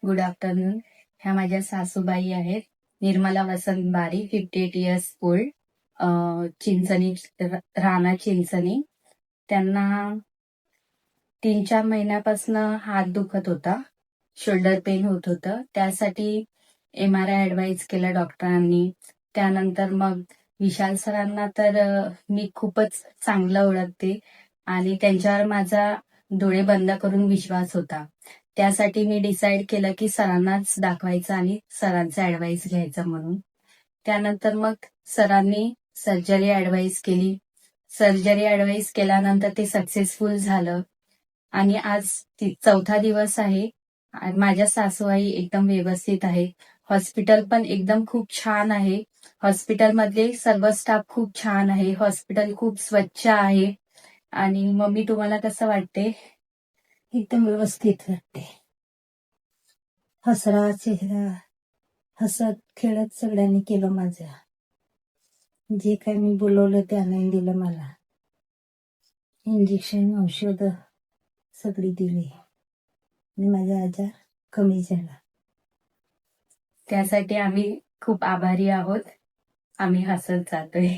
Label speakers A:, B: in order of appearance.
A: Good afternoon. ह्या माझ्या सासूबाई आहेत. निर्मला वसंत बारी, 58 इयर्स ओल्ड, चिंचणी, राणा चिंचणी. त्यांना 3-4 महिन्यापासून हात दुखत होता, शोल्डर पेन होत होतं. त्यासाठी MRI ऍडवाइज केलं डॉक्टरांनी. त्यानंतर मग विशाल सरांना तर मी खूपच चांगलं ओळखते आणि त्यांच्यावर माझा डोळे बंद करून विश्वास होता. त्यासाठी मी डिसाईड केलं की सरांनाच दाखवायचं आणि सरांचा ऍडवाइस घ्यायचा म्हणून. त्यानंतर मग सरांनी सर्जरी ऍडवाइस केली. सर्जरी ऍडवाइस केल्यानंतर ते सक्सेसफुल झालं आणि आज 4था दिवस आहे. माझ्या सासूबाई एकदम व्यवस्थित आहे. हॉस्पिटल पण एकदम खूप छान आहे. हॉस्पिटलमधले सर्व स्टाफ खूप छान आहे. हॉस्पिटल खूप स्वच्छ आहे. आणि मम्मी, तुम्हाला कसं वाटते?
B: एकदम व्यवस्थित वाटते. हसरा चेहरा, हसत खेळत सगळ्यांनी केलं माझं. जे काय मी बोलवलं ते आणून दिलं मला. इंजेक्शन, औषध सगळी दिली आणि माझा आजार कमी झाला.
A: त्यासाठी आम्ही खूप आभारी आहोत. आम्ही हसत जातोय.